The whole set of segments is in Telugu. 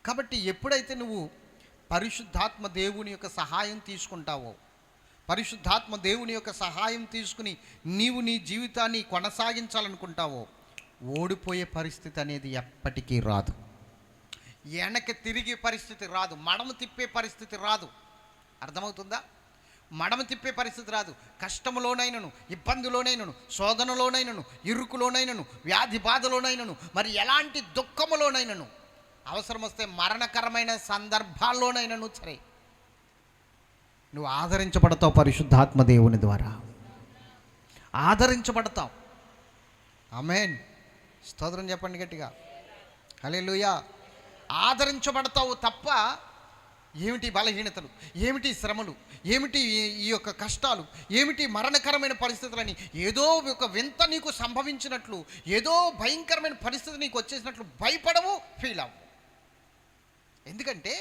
కాబట్టి ఎప్పుడైతే నువ్వు పరిశుద్ధాత్మ దేవుని యొక్క సహాయం తీసుకుంటావో, పరిశుద్ధాత్మ దేవుని యొక్క సహాయం తీసుకుని నీవు నీ జీవితాన్ని కొనసాగించాలనుకుంటావో, ఓడిపోయే పరిస్థితి అనేది ఎప్పటికీ రాదు. వెనక్కి తిరిగే పరిస్థితి రాదు, మడమ తిప్పే పరిస్థితి రాదు. అర్థమవుతుందా? మడమ తిప్పే పరిస్థితి రాదు. కష్టములోనైనను, ఇబ్బందిలోనైనను, శోధనలోనైనను, ఇరుకులోనైనను, వ్యాధి బాధలోనైనను, మరి ఎలాంటి దుఃఖములోనైనను, అవసరం వస్తే మరణకరమైన సందర్భాల్లోనైనను సరే నువ్వు ఆదరించబడతావు. పరిశుద్ధాత్మ దేవుని ద్వారా ఆదరించబడతావు. ఆమేన్. స్తోత్రం చెప్పండి గట్టిగా. హల్లెలూయా. ఆదరించబడతావు తప్ప ఏమిటి బలహీనతలు, ఏమిటి శ్రమలు, ఏమిటి ఈ యొక్క కష్టాలు, ఏమిటి మరణకరమైన పరిస్థితులని, ఏదో ఒక వింత నీకు సంభవించినట్లు, ఏదో భయంకరమైన పరిస్థితి నీకు వచ్చేసినట్లు భయపడవు, ఫీల్ అవ్వు. ఎందుకంటే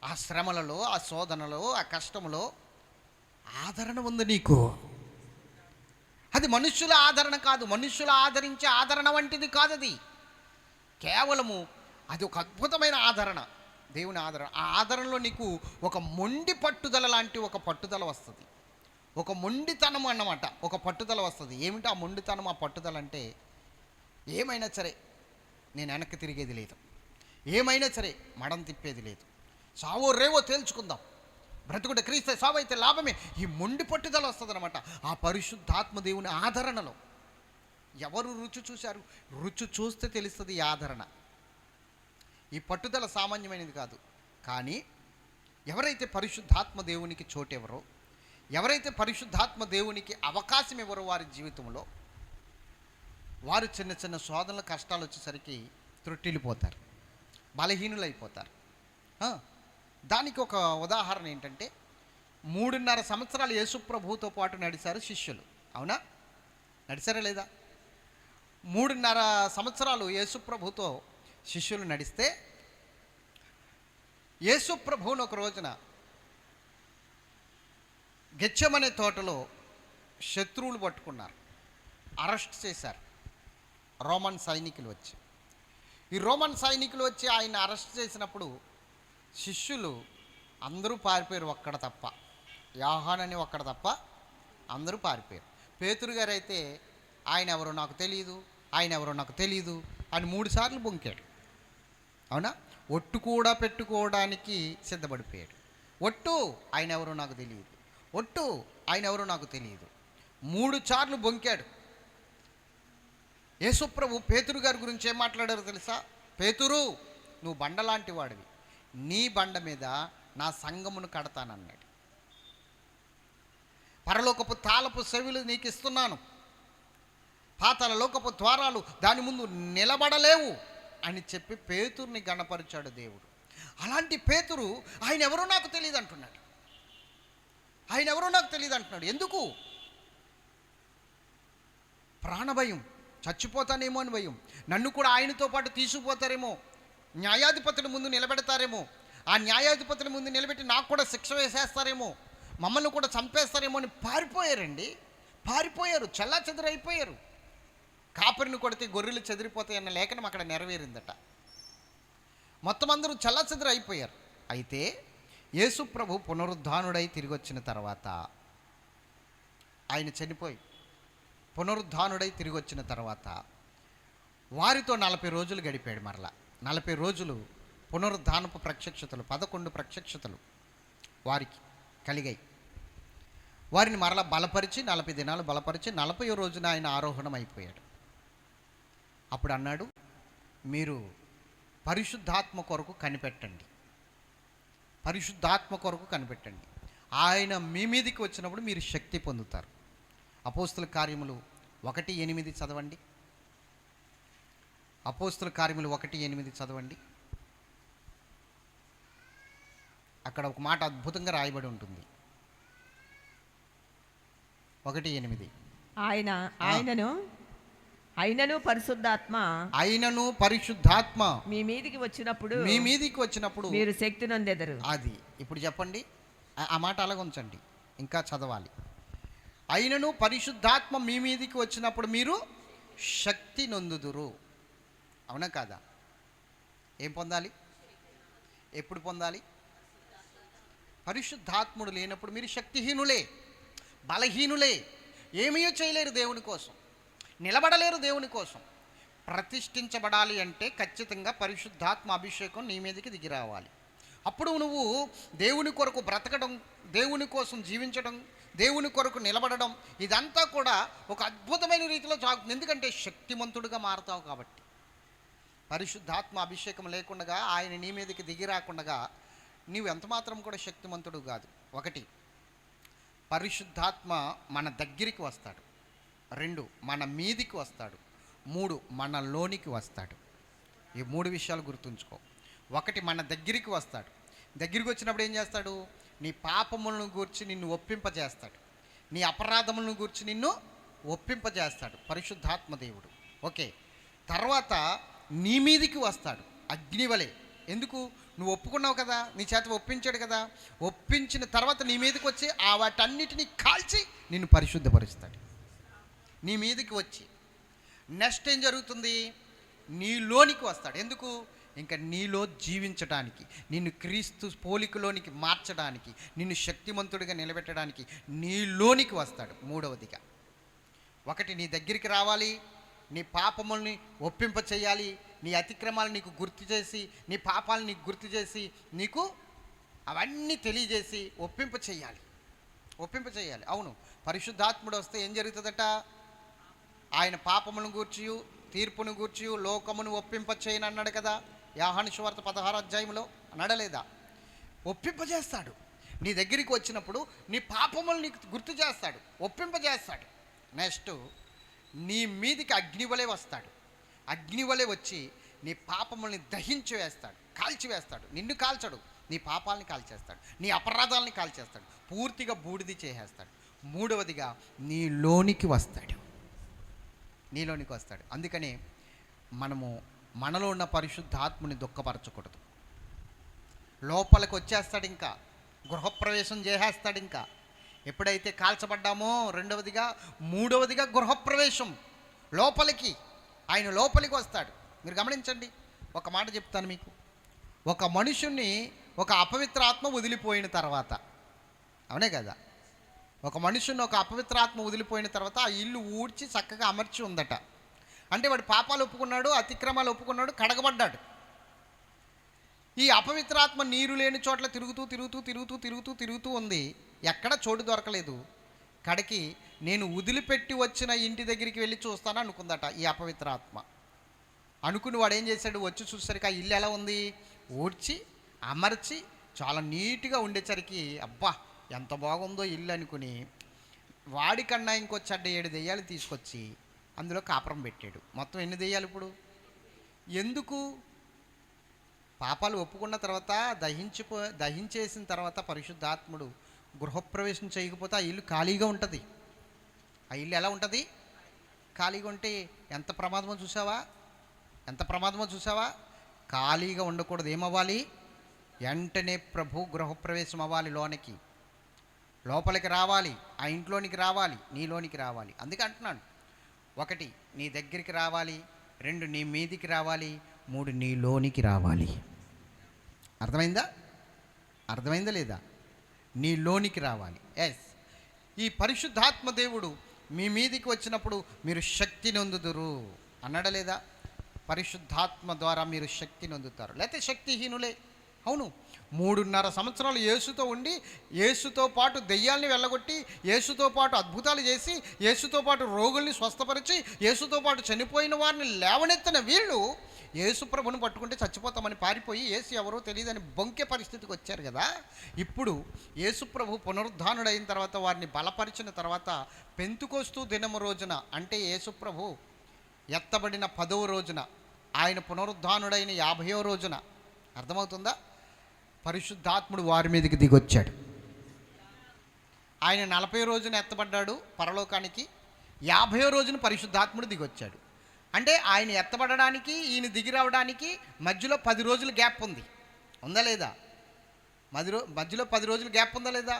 ఆ శ్రమలలో, ఆ శోధనలో, ఆ కష్టములో ఆదరణ ఉంది నీకు. అది మనుష్యుల ఆదరణ కాదు, మనుష్యుల ఆదరించే ఆదరణ వంటిది కాదు. అది కేవలము అది ఒక అద్భుతమైన ఆదరణ, దేవుని ఆదరణ. ఆ ఆదరణలో నీకు ఒక మొండి పట్టుదల లాంటి ఒక పట్టుదల వస్తుంది, ఒక మొండితనం అన్నమాట, ఒక పట్టుదల వస్తుంది. ఏమిటి ఆ మొండితనం, ఆ పట్టుదల అంటే ఏమైనా సరే నేను వెనక్కి తిరిగేది లేదు, ఏమైనా సరే మడం తిప్పేది లేదు, సావో రేవో తేల్చుకుందాం, బ్రతుకుట క్రీస్తే సావు అయితే లాభమే, ఈ మొండి పట్టుదల వస్తుంది అనమాట. ఆ పరిశుద్ధాత్మ దేవుని ఆదరణలో ఎవరు రుచి చూశారు? రుచి చూస్తే తెలుస్తుంది ఈ ఆదరణ. ఈ పట్టుదల సామాన్యమైనది కాదు. కానీ ఎవరైతే పరిశుద్ధాత్మ దేవునికి చోటెవరో, ఎవరైతే పరిశుద్ధాత్మ దేవునికి అవకాశం ఎవరో వారి జీవితంలో, వారు చిన్న చిన్న శోధనలు, కష్టాలు వచ్చేసరికి త్రుట్టిల్లిపోతారు, బలహీనులైపోతారు. దానికి ఒక ఉదాహరణ ఏంటంటే, 3.5 సంవత్సరాలు యేసు ప్రభువుతో పాటు నడిచారు శిష్యులు. అవునా? నడిచారా లేదా? 3.5 సంవత్సరాలు యేసు ప్రభువుతో శిష్యులు నడిస్తే, యేసు ప్రభువును ఒక రోజున గెత్సెమనే తోటలో శత్రువులు పట్టుకున్నారు, అరెస్ట్ చేశారు రోమన్ సైనికులు వచ్చి. ఈ రోమన్ సైనికులు వచ్చి ఆయన అరెస్ట్ చేసినప్పుడు శిష్యులు అందరూ పారిపోయారు, ఒక్కడ తప్ప, యోహానని ఒక్కడ తప్ప అందరూ పారిపోయారు. పేతురు గారు అయితే ఆయన ఎవరో నాకు తెలియదు, ఆయన ఎవరో నాకు తెలియదు అని 3 సార్లు బొంకాడు. అవునా? ఒట్టు కూడా పెట్టుకోవడానికి సిద్ధపడిపోయాడు. ఒట్టు, ఆయన ఎవరో నాకు తెలియదు, ఒట్టు, ఆయన ఎవరో నాకు తెలియదు, 3 సార్లు బొంకాడు. యేసుప్రభు పేతురు గారి గురించి ఏం మాట్లాడారో తెలుసా? పేతురు, నువ్వు బండలాంటి వాడివి, నీ బండ మీద నా సంఘమును కడతానన్నాడు. పరలోకపు తాళపు చెవులు నీకు ఇస్తున్నాను, పాతాళ లోకపు ద్వారాలు దాని ముందు నిలబడలేవు అని చెప్పి పేతురుని గణపరిచాడు దేవుడు. అలాంటి పేతురు ఆయన ఎవరో నాకు తెలియదు అంటున్నాడు, ఆయన ఎవరో నాకు తెలియదు అంటున్నాడు. ఎందుకు? ప్రాణభయం, చచ్చిపోతానేమో అని భయం. నన్ను కూడా ఆయనతో పాటు తీసుకుపోతారేమో, న్యాయాధిపతుల ముందు నిలబెడతారేమో, ఆ న్యాయాధిపతుల ముందు నిలబెట్టి నాకు కూడా శిక్ష వేసేస్తారేమో, మమ్మల్ని కూడా చంపేస్తారేమో అని పారిపోయారండి. పారిపోయారు, చల్లా చెదిరైపోయారు. కాపరిని కొడితే గొర్రెలు చెదిరిపోతాయన్న లేఖనం అక్కడ నెరవేరిందట. మొత్తం అందరూ చల్లా చెదిరైపోయారు. అయితే యేసు ప్రభు పునరుద్ధానుడై తిరిగి వచ్చిన తర్వాత, ఆయన చనిపోయి పునరుద్ధానుడై తిరిగి వచ్చిన తర్వాత వారితో 40 రోజులు గడిపాడు. మరలా 40 రోజులు పునరుద్ధానపు ప్రత్యక్షతలు, 11 ప్రత్యక్షతలు వారికి కలిగాయి. వారిని మరలా బలపరిచి 40 దినాలు బలపరిచి 40వ రోజున ఆయన ఆరోహణం అయిపోయాడు. అప్పుడు అన్నాడు, మీరు పరిశుద్ధాత్మ కొరకు కనిపెట్టండి, పరిశుద్ధాత్మ కొరకు కనిపెట్టండి. ఆయన మీ మీదికి వచ్చినప్పుడు మీరు శక్తి పొందుతారు. అపోస్తుల కార్యములు 1:8 చదవండి. అపోస్తుల కార్యములు 1:8 చదవండి. అక్కడ ఒక మాట అద్భుతంగా రాయబడి ఉంటుంది. 1:8 ఆయనను పరిశుద్ధాత్మ మీ మీదికి వచ్చినప్పుడు మీరు శక్తి నొందెదరు. అది ఇప్పుడు చెప్పండి, ఆ మాట అలాగ ఉంచండి, ఇంకా చదవాలి. అయినను పరిశుద్ధాత్మ మీ మీదికి వచ్చినప్పుడు మీరు శక్తి నొందుదురు. అవునా కాదా? ఏం పొందాలి? ఎప్పుడు పొందాలి? పరిశుద్ధాత్ముడు లేనప్పుడు మీరు శక్తిహీనులే, బలహీనులే, ఏమీ చేయలేరు దేవుని కోసం, నిలబడలేరు దేవుని కోసం. ప్రతిష్ఠించబడాలి అంటే ఖచ్చితంగా పరిశుద్ధాత్మ అభిషేకం నీ మీదకి దిగి రావాలి. అప్పుడు నువ్వు దేవుని కొరకు బ్రతకడం, దేవుని కోసం జీవించడం, దేవుని కొరకు నిలబడడం, ఇదంతా కూడా ఒక అద్భుతమైన రీతిలో సాగుతుంది. ఎందుకంటే శక్తిమంతుడిగా మారుతావు కాబట్టి. పరిశుద్ధాత్మ అభిషేకం లేకుండా, ఆయన నీ మీదకి దిగి రాకుండా నీవు ఎంత మాత్రం కూడా శక్తిమంతుడు కాదు. ఒకటి, పరిశుద్ధాత్మ మన దగ్గరికి వస్తాడు. 2, మన మీదికి వస్తాడు. 3, మనలోనికి వస్తాడు. ఈ 3 విషయాలు గుర్తుంచుకో. 1, మన దగ్గరికి వస్తాడు. దగ్గరికి వచ్చినప్పుడు ఏం చేస్తాడు? నీ పాపములను గూర్చి నిన్ను ఒప్పింపజేస్తాడు, నీ అపరాధములను గూర్చి నిన్ను ఒప్పింపజేస్తాడు పరిశుద్ధాత్మ దేవుడు. ఓకే. తర్వాత నీ మీదికి వస్తాడు అగ్నివలే. ఎందుకు? నువ్వు ఒప్పుకున్నావు కదా, నీ చేత ఒప్పించాడు కదా. ఒప్పించిన తర్వాత నీ మీదకి వచ్చి ఆ వాటన్నిటినీ కాల్చి నిన్ను పరిశుద్ధపరుస్తాడు నీ మీదకి వచ్చి. నెక్స్ట్ ఏం జరుగుతుంది? నీలోనికి వస్తాడు. ఎందుకు? ఇంకా నీలో జీవించడానికి, నిన్ను క్రీస్తు పోలికలోనికి మార్చడానికి, నిన్ను శక్తిమంతుడిగా నిలబెట్టడానికి నీలోనికి వస్తాడు. 3వదిగా, 1 నీ దగ్గరికి రావాలి, నీ పాపముల్ని ఒప్పింప చేయాలి, నీ అతిక్రమాలు నీకు గుర్తు చేసి, నీ పాపాలను నీకు గుర్తు చేసి, నీకు అవన్నీ తెలియజేసి ఒప్పింప చేయాలి. అవును, పరిశుద్ధాత్ముడు వస్తే ఏం జరుగుతుందట? ఆయన పాపములను గూర్చియు తీర్పును గూర్చియు లోకమును ఒప్పింప చేయను అన్నాడు కదా యోహాను సువార్త 16వ అధ్యాయంలో. అన్నాడలేదా? ఒప్పింపజేస్తాడు. నీ దగ్గరికి వచ్చినప్పుడు నీ పాపములు నీకు గుర్తు చేస్తాడు, ఒప్పింపజేస్తాడు. నెక్స్ట్, నీ మీదికి అగ్నివలే వస్తాడు. అగ్నివలే వచ్చి నీ పాపముల్ని దహించి వేస్తాడు, కాల్చివేస్తాడు. నిన్ను కాల్చడు, నీ పాపాలని కాల్చేస్తాడు, నీ అపరాధాలని కాల్చేస్తాడు, పూర్తిగా బూడిది చేసేస్తాడు. 3వదిగా నీలోనికి వస్తాడు. అందుకనే మనము మనలో ఉన్న పరిశుద్ధాత్ముని దుఃఖపరచకూడదు. లోపలికి వచ్చేస్తాడు, ఇంకా గృహప్రవేశం చేసేస్తాడు. ఇంకా ఎప్పుడైతే కాల్చబడ్డామో 2వదిగా, 3వదిగా గృహప్రవేశం, లోపలికి ఆయన లోపలికి వస్తాడు. మీరు గమనించండి, ఒక మాట చెప్తాను మీకు. ఒక మనుషుణ్ణి ఒక అపవిత్రాత్మ వదిలిపోయిన తర్వాత, అవునే కదా, ఒక మనుషుని ఒక అపవిత్రాత్మ వదిలిపోయిన తర్వాత ఆ ఇల్లు ఊడ్చి చక్కగా అమర్చి ఉందట. అంటే వాడు పాపాలు ఒప్పుకున్నాడు, అతిక్రమాలు ఒప్పుకున్నాడు, కడగబడ్డాడు. ఈ అపవిత్రాత్మ నీరు లేని చోట్ల తిరుగుతూ ఉంది. ఎక్కడ చోటు దొరకలేదు. కడికి నేను వదిలిపెట్టి వచ్చిన ఇంటి దగ్గరికి వెళ్ళి చూస్తాను అనుకుందట ఈ అపవిత్రాత్మ. అనుకుని వాడు ఏం చేశాడు? వచ్చి చూసేసరికి ఆ ఇల్లు ఎలా ఉంది? ఊడ్చి అమర్చి చాలా నీట్గా ఉండేసరికి అబ్బా ఎంత బాగుందో ఇల్లు అనుకుని వాడికన్నా ఇంకో చెడ్డ 7 దెయ్యాలు తీసుకొచ్చి అందులో కాపురం పెట్టాడు. మొత్తం ఎన్ని దెయ్యాలు ఇప్పుడు? ఎందుకు? పాపాలు ఒప్పుకున్న తర్వాత దహించేసిన తర్వాత పరిశుద్ధాత్ముడు గృహప్రవేశం చేయకపోతే ఆ ఇల్లు ఖాళీగా ఉంటుంది. ఆ ఇల్లు ఎలా ఉంటుంది? ఖాళీగా ఉంటే ఎంత ప్రమాదమో చూసావా? ఖాళీగా ఉండకూడదు. ఏమవ్వాలి? వెంటనే ప్రభు గృహప్రవేశం అవ్వాలి, లోపలికి రావాలి, ఆ ఇంట్లోనికి రావాలి, నీలోనికి రావాలి. అందుకే అంటున్నాను, 1 నీ దగ్గరికి రావాలి, 2 నీ మీదికి రావాలి, 3 నీలోనికి రావాలి. అర్థమైందా లేదా? నీలోనికి రావాలి. ఎస్, ఈ పరిశుద్ధాత్మ దేవుడు మీ మీదికి వచ్చినప్పుడు మీరు శక్తి నొందుదురు అన్నాడా లేదా? పరిశుద్ధాత్మ ద్వారా మీరు శక్తి నొందుతారు. లేకపోతే శక్తిహీనులే. అవును, 3.5 సంవత్సరాలు యేసుతో ఉండి, యేసుతో పాటు దెయ్యాల్ని వెళ్ళగొట్టి, యేసుతో పాటు అద్భుతాలు చేసి, యేసుతో పాటు రోగుల్ని స్వస్థపరిచి, యేసుతో పాటు చనిపోయిన వారిని లేవనెత్తిన వీళ్ళు యేసు ప్రభుని పట్టుకుంటే చచ్చిపోతామని పారిపోయి యేసు ఎవరో తెలియదని బొంకే పరిస్థితికి వచ్చారు కదా. ఇప్పుడు యేసు ప్రభు పునరుద్ధానుడైన తర్వాత, వారిని బలపరిచిన తర్వాత, పెంతుకోస్తు దినము రోజున, అంటే యేసు ప్రభు ఎత్తబడిన 10వ రోజున, ఆయన పునరుద్ధానుడైన 50వ రోజున, అర్థమవుతుందా? పరిశుద్ధాత్ముడు వారి మీదకి దిగొచ్చాడు. ఆయన 40వ రోజున ఎత్తబడ్డాడు పరలోకానికి, 50వ రోజున పరిశుద్ధాత్ముడు దిగొచ్చాడు. అంటే ఆయన ఎత్తబడడానికి ఈయన దిగి రావడానికి మధ్యలో 10 రోజుల గ్యాప్ ఉందా లేదా? మధ్యలో 10 రోజుల గ్యాప్ ఉందా లేదా?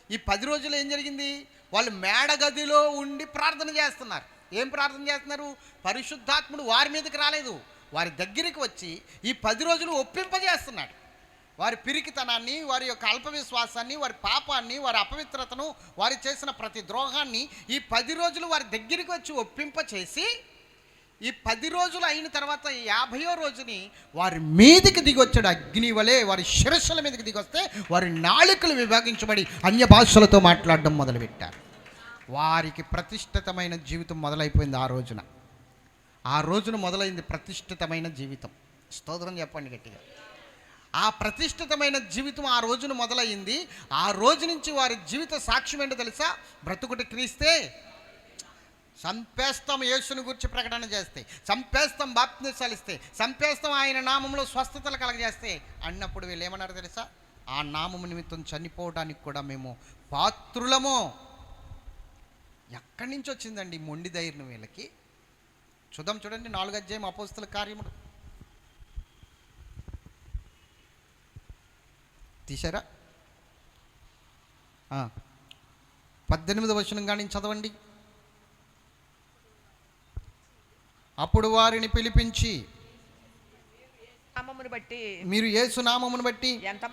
ఈ 10 రోజులు ఏం జరిగింది? వాళ్ళు మేడగదిలో ఉండి ప్రార్థన చేస్తున్నారు. ఏం ప్రార్థన చేస్తున్నారు? పరిశుద్ధాత్ముడు వారి మీదకి రాలేదు, వారి దగ్గరికి వచ్చి ఈ 10 రోజులు ఒప్పింపజేస్తున్నాడు. వారి పిరికితనాన్ని, వారి యొక్క అల్పవిశ్వాసాన్ని, వారి పాపాన్ని, వారి అపవిత్రతను, వారు చేసిన ప్రతి ద్రోహాన్ని ఈ 10 రోజులు వారి దగ్గరికి వచ్చి ఒప్పింపచేసి, ఈ 10 రోజులు అయిన తర్వాత 50వ రోజుని వారి మీదికి దిగొచ్చాడు. అగ్ని వలె వారి శిరస్సుల మీదకి దిగొస్తే వారి నాలుకలు విభాగించబడి అన్య భాషలతో మాట్లాడడం మొదలుపెట్టారు. వారికి ప్రతిష్ఠితమైన జీవితం మొదలైపోయింది. ఆ రోజున మొదలైంది ప్రతిష్ఠితమైన జీవితం. స్తోత్రం చెప్పండి గట్టిగా. ఆ ప్రతిష్ఠితమైన జీవితం ఆ రోజున మొదలైంది. ఆ రోజు నుంచి వారి జీవిత సాక్ష్యం ఏంటో తెలుసా? బ్రతుకుటి క్రీస్తే, చంపేస్తాం యేసుని గురించి ప్రకటన చేస్తే, చంపేస్తాం బాప్తిసాలు ఇస్తే, చంపేస్తాం ఆయన నామంలో స్వస్థతలు కలగజేస్తే అన్నప్పుడు వీళ్ళు ఏమన్నారు తెలుసా? ఆ నామము నిమిత్తం చనిపోవడానికి కూడా మేము పాత్రులము. ఎక్కడి నుంచి వచ్చిందండి మొండి ధైర్యం వీళ్ళకి? చూడండి 4వ అధ్యాయం అపోస్తల కార్యములు తీశారా? 18వ వచనం కానీ చదవండి. అప్పుడు వారిని పిలిపించి, నామమును బట్టి మీరు యేసు నామమును బట్టి ఎంత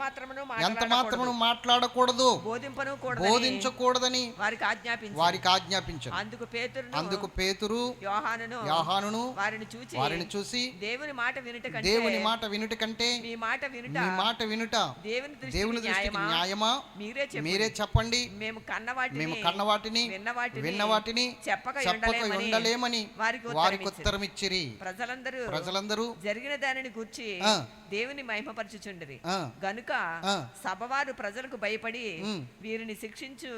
మాత్రమును మాట్లాడకూడదు, బోధించకూడదని వారికి ఆజ్ఞాపించారు. అందుకు పేతురు యోహానును వారిని చూసి దేవుని మాట వినుట కంటే మీ మాట వినుట దేవుని దృష్టికి న్యాయమా? మీరే చెప్పండి. మేము కన్నవాటిని విన్నవాటిని చెప్పక ఉండలేమని వారికి ఉత్తరం ఇచ్చిరి. ప్రజలందరూ జరిగిన దానిని గూర్చి దేవుని మహిమపరచుచుండిరి గనుక సభవారు ప్రజలకు భయపడి వీరిని శిక్షించి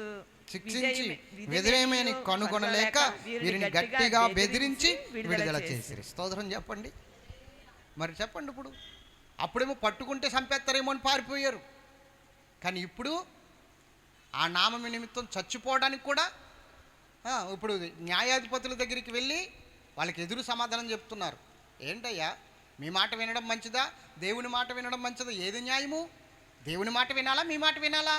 విధేయమని కనుగొనలేక వీరిని గట్టిగా బెదిరించి విడుదల చేసిరి. స్తోత్రం చెప్పండి. మరి చెప్పండి, అప్పుడేమో పట్టుకుంటే చంపేస్తారేమో అని పారిపోయారు. కానీ ఇప్పుడు ఆ నామం నిమిత్తం చచ్చిపోవడానికి కూడా ఇప్పుడు న్యాయాధిపతుల దగ్గరికి వెళ్ళి వాళ్ళకి ఎదురు సమాధానం చెప్తున్నారు. ఏంటయ్యా, మీ మాట వినడం మంచిదా, దేవుని మాట వినడం మంచిదా? ఏది న్యాయము? దేవుని మాట వినాలా, మీ మాట వినాలా?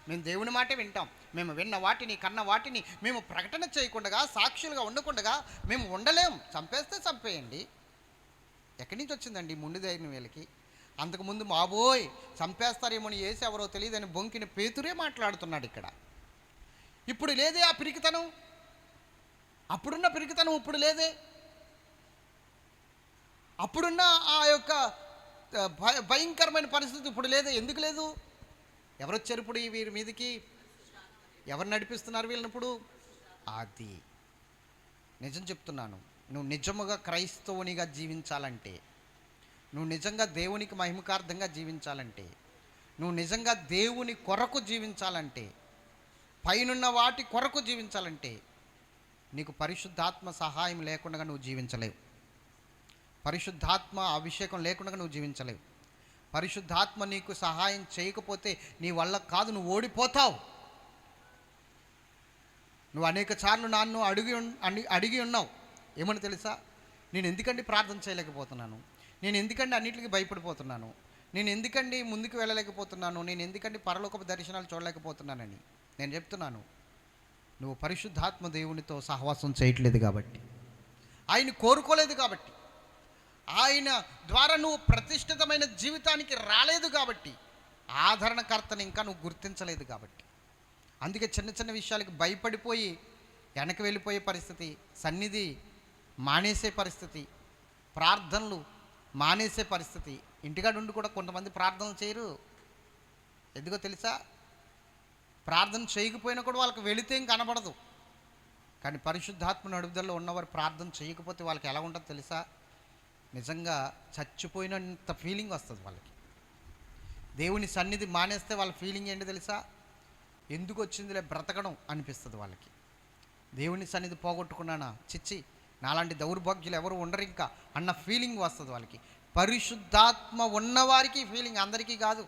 మేము దేవుని మాట వింటాం. మేము విన్న వాటిని, కన్న వాటిని మేము ప్రకటన చేయకుండా, సాక్షులుగా ఉండకుండా మేము ఉండలేం. చంపేస్తే చంపేయండి. ఎక్కడి నుంచి వచ్చిందండి మొండి ధైర్యం వీళ్ళకి? అంతకుముందు మాబోయ్ చంపేస్తారేమో ఏసి ఎవరో తెలియదని బొంకిన పేతురే మాట్లాడుతున్నాడు ఇక్కడ. ఇప్పుడు లేదే ఆ పిరికితనం. అప్పుడున్న పిరికితనం ఇప్పుడు లేదే. అప్పుడున్న ఆ యొక్క భయంకరమైన పరిస్థితి ఇప్పుడు లేదు. ఎందుకు లేదు? ఎవరు వచ్చారు ఇప్పుడు వీరి మీదకి? ఎవరు నడిపిస్తున్నారు వీళ్ళని ఇప్పుడు? అది నిజం చెప్తున్నాను. నువ్వు నిజముగా క్రైస్తవునిగా జీవించాలంటే, నువ్వు నిజంగా దేవునికి మహిమకార్థంగా జీవించాలంటే, నువ్వు నిజంగా దేవుని కొరకు జీవించాలంటే, పైనున్న వాటి కొరకు జీవించాలంటే నీకు పరిశుద్ధాత్మ సహాయం లేకుండా నువ్వు జీవించలేవు. పరిశుద్ధాత్మ అభిషేకం లేకుండా నువ్వు జీవించలేవు. పరిశుద్ధాత్మ నీకు సహాయం చేయకపోతే నీ వల్ల కాదు, నువ్వు ఓడిపోతావు. నువ్వు అనేక సార్లు నన్ను అడిగి ఉన్నావు. ఏమని తెలుసా? నేను ఎందుకండి ప్రార్థన చేయలేకపోతున్నాను, నేను ఎందుకండి అన్నిటికీ భయపడిపోతున్నాను, నేను ఎందుకండి ముందుకు వెళ్ళలేకపోతున్నాను, నేను ఎందుకండి పరలోకపు దర్శనాలు చూడలేకపోతున్నానని. నేను చెప్తున్నాను, నువ్వు పరిశుద్ధాత్మ దేవునితో సహవాసం చేయట్లేదు కాబట్టి, ఆయన కోరుకోలేదు కాబట్టి, ఆయన ద్వారా నువ్వు ప్రతిష్ఠితమైన జీవితానికి రాలేదు కాబట్టి, ఆదరణకర్తని ఇంకా నువ్వు గుర్తించలేదు కాబట్టి, అందుకే చిన్న చిన్న విషయాలకు భయపడిపోయి వెనక్కి వెళ్ళిపోయే పరిస్థితి, సన్నిధి మానేసే పరిస్థితి, ప్రార్థనలు మానేసే పరిస్థితి. ఇంటికాడ ఉండి కూడా కొంతమంది ప్రార్థనలు చేయరు. ఎందుకో తెలుసా? ప్రార్థన చేయకపోయినా కూడా వాళ్ళకి వెళితే ఏం కనబడదు. కానీ పరిశుద్ధాత్మ నడుపుదలలో ఉన్నవారు ప్రార్థన చేయకపోతే వాళ్ళకి ఎలా ఉంటుందో తెలుసా? నిజంగా చచ్చిపోయినంత ఫీలింగ్ వస్తుంది వాళ్ళకి. దేవుని సన్నిధి మానేస్తే వాళ్ళ ఫీలింగ్ ఏంటి తెలుసా? ఎందుకు వచ్చిందిలే బ్రతకడం అనిపిస్తుంది వాళ్ళకి. దేవుని సన్నిధి పోగొట్టుకున్నానా, చిచ్చి నాలాంటి దౌర్భాగ్యులు ఎవరు ఉండరు ఇంకా అన్న ఫీలింగ్ వస్తుంది వాళ్ళకి. పరిశుద్ధాత్మ ఉన్నవారికి ఫీలింగ్, అందరికీ కాదు.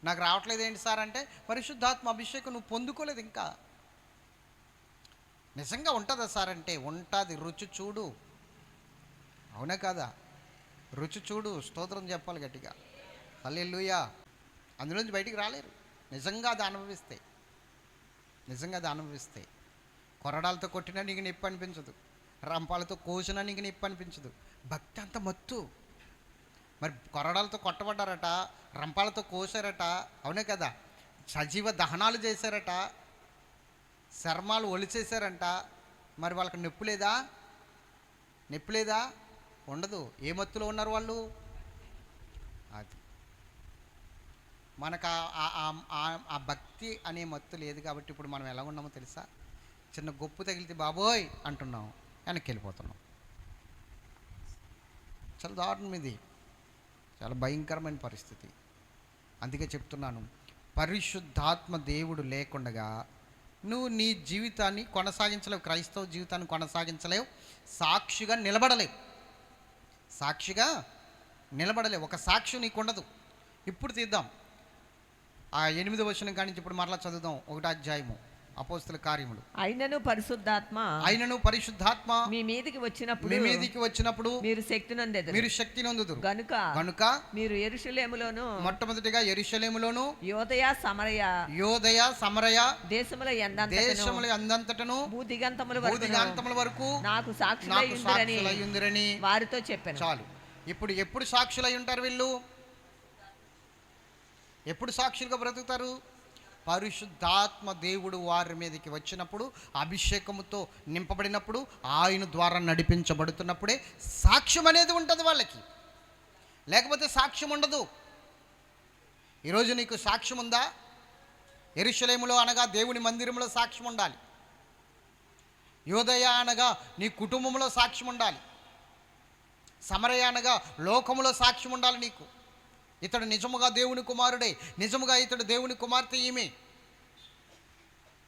నాకు రావట్లేదు ఏంటి సార్ అంటే, పరిశుద్ధాత్మ అభిషేకం నువ్వు పొందుకోలేదు ఇంకా. నిజంగా ఉంటుందా సార్ అంటే, ఉంటుంది. రుచి చూడు. అవునా కాదా? రుచి చూడు. స్తోత్రం చెప్పాలి గట్టిగా. హల్లెలూయా. అందులోంచి బయటికి రాలేరు నిజంగా అది అనుభవిస్తే. కొరడాలతో కొట్టినా నీకు నొప్పి అనిపించదు, రంపాలతో కోసినా నీకు నొప్పి అనిపించదు. భక్తి అంత మత్తు. మరి కొరడాలతో కొట్టబడ్డారట, రంపాలతో కోసారట, అవునే కదా, సజీవ దహనాలు చేశారట, చర్మాలు ఒలిచేశారంట. మరి వాళ్ళకి నొప్పి లేదా? నొప్పి లేదా? ఉండదు. ఏ మత్తులో ఉన్నారు వాళ్ళు? అది మనకు ఆ భక్తి అనే మత్తు లేదు కాబట్టి ఇప్పుడు మనం ఎలా ఉన్నామో తెలుసా? చిన్న గొప్పు తగిలితే బాబోయ్ అంటున్నాం, వెనక్కి వెళ్ళిపోతున్నాం. చాలా దారుణం ఇది, చాలా భయంకరమైన పరిస్థితి. అందుకే చెప్తున్నాను, పరిశుద్ధాత్మ దేవుడు లేకుండగా నువ్వు నీ జీవితాన్ని కొనసాగించలేవు, క్రైస్తవ జీవితాన్ని కొనసాగించలేవు, సాక్షిగా నిలబడలేవు, సాక్షిగా నిలబడలేవు. ఒక సాక్షి నీకు ఉండదు. ఇప్పుడు తీద్దాం ఆ 8వ వచనం కాడి నుంచి ఇప్పుడు మరలా చదువుదాం. 1వ అధ్యాయము అపోస్తల కార్యములు. అయినను పరిశుద్ధాత్మ మీ మీదికి వచ్చినప్పుడు మీరు శక్తి నొందుదురు గనుక మీరు యెరూషలేములోను మొట్టమొదటిగా యెరూషలేములోను యోదయ సమరయ దేశముల యందంతటను భూదిగంతముల వరకు నాకు సాక్షులయ్యుందురని వారితో చెప్పాను. చాలు. ఇప్పుడు ఎప్పుడు సాక్షులై ఉంటారు వీళ్ళు? ఎప్పుడు సాక్షులుగా బ్రతుకుతారు? పరిశుద్ధాత్మ దేవుడు వారి మీదకి వచ్చినప్పుడు, అభిషేకముతో నింపబడినప్పుడు, ఆయన ద్వారా నడిపించబడుతున్నప్పుడే సాక్ష్యం అనేది ఉంటుంది వాళ్ళకి. లేకపోతే సాక్ష్యం ఉండదు. ఈరోజు నీకు సాక్ష్యం ఉందా? యెరూషలేములో అనగా దేవుని మందిరంలో సాక్ష్యం ఉండాలి. యోదయ అనగా నీ కుటుంబంలో సాక్ష్యం ఉండాలి. సమరయ అనగా లోకములో సాక్ష్యం ఉండాలి నీకు. ఇతడు నిజముగా దేవుని కుమారుడే, నిజముగా ఇతడు దేవుని కుమార్తె ఈమె,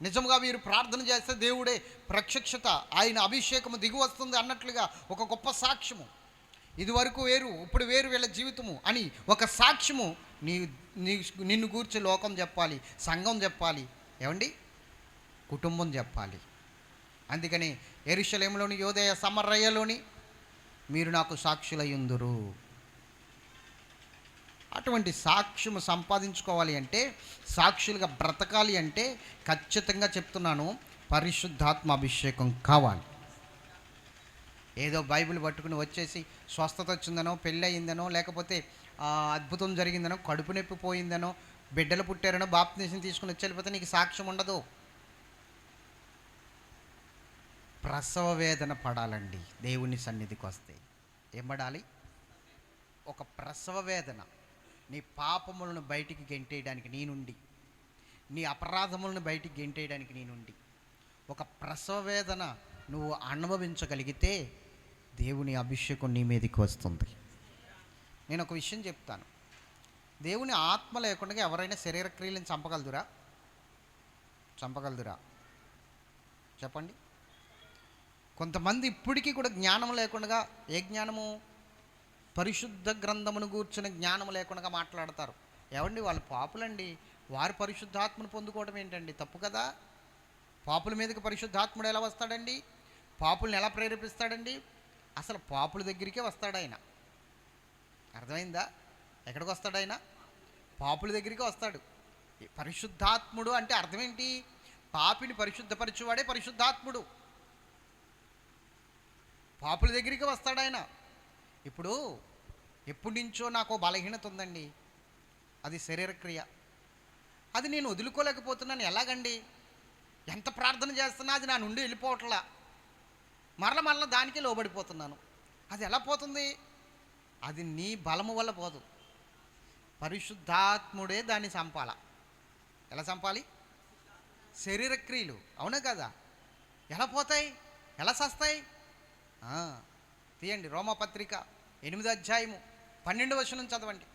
నిజముగా వీరు ప్రార్థన చేస్తే దేవుడే ప్రత్యక్షత, ఆయన అభిషేకము దిగి వస్తుంది అన్నట్లుగా ఒక గొప్ప సాక్ష్యము. ఇది వరకు వేరు, ఇప్పుడు వేరు వీళ్ళ జీవితము అని ఒక సాక్ష్యము నిన్ను గూర్చి లోకం చెప్పాలి, సంఘం చెప్పాలి, ఏమండి, కుటుంబం చెప్పాలి. అందుకని యెరూషలేములోని యోదయ సమరయలోని మీరు నాకు సాక్షులయ్యుందురు. అటువంటి సాక్ష్యము సంపాదించుకోవాలి అంటే, సాక్షులుగా బ్రతకాలి అంటే ఖచ్చితంగా చెప్తున్నాను, పరిశుద్ధాత్మ అభిషేకం కావాలి. ఏదో బైబిల్ పట్టుకుని వచ్చేసి స్వస్థత వచ్చిందనో, పెళ్ళి అయిందనో, లేకపోతే అద్భుతం జరిగిందనో, కడుపు నొప్పి పోయిందనో, బిడ్డలు పుట్టారనో బాప్తిసం తీసుకుని వచ్చి వెళ్ళిపోతే నీకు సాక్ష్యం ఉండదు. ప్రసవ వేదన పడాలండి దేవుని సన్నిధికి వస్తే. ఏం పడాలి? ఒక ప్రసవ వేదన. నీ పాపములను బయటికి గెంటేయడానికి నీ నుండి, నీ అపరాధములను బయటికి గెంటేయడానికి నీ నుండి ఒక ప్రసవ వేదన నువ్వు అనుభవించగలిగితే దేవుని అభిషేకం నీ మీదకి వస్తుంది. నేను ఒక విషయం చెప్తాను, దేవుని ఆత్మ లేకుండా ఎవరైనా శరీర క్రియలను చంపగలదురా? చెప్పండి. కొంతమంది ఇప్పటికీ కూడా జ్ఞానం లేకుండా, ఏ జ్ఞానము? పరిశుద్ధ గ్రంథమును గూర్చిన జ్ఞానం లేకుండా మాట్లాడతారు. ఏమండి, వాళ్ళు పాపులండి, వారి పరిశుద్ధాత్మను పొందుకోవడం ఏంటండి? తప్పు కదా. పాపుల మీదకి పరిశుద్ధాత్ముడు ఎలా వస్తాడండి? పాపుల్ని ఎలా ప్రేరేపిస్తాడండి? అసలు పాపుల దగ్గరికే వస్తాడు ఆయన. అర్థమైందా? ఎక్కడికి వస్తాడు ఆయన? పాపుల దగ్గరికే వస్తాడు. పరిశుద్ధాత్ముడు అంటే అర్థం ఏంటి? పాపిని పరిశుద్ధపరచువాడే పరిశుద్ధాత్ముడు. పాపుల దగ్గరికి వస్తాడు ఆయన. ఇప్పుడు ఎప్పటి నుంచో నాకు బలహీనత ఉందండి, అది శరీరక్రియ, అది నేను వదులుకోలేకపోతున్నాను. ఎలాగండి? ఎంత ప్రార్థన చేస్తున్నా అది నా నుండి వెళ్ళిపోవట్లా, మరల దానికే లోబడిపోతున్నాను. అది ఎలా పోతుంది? అది నీ బలము వల్ల పోదు, పరిశుద్ధాత్ముడే దాన్ని చంపాల. ఎలా చంపాలి? శరీరక్రియలు, అవునా కదా? ఎలా పోతాయి? ఎలా చస్తాయి? తీయండి, రోమపత్రిక 8వ అధ్యాయము 12వ వచనం చదవండి.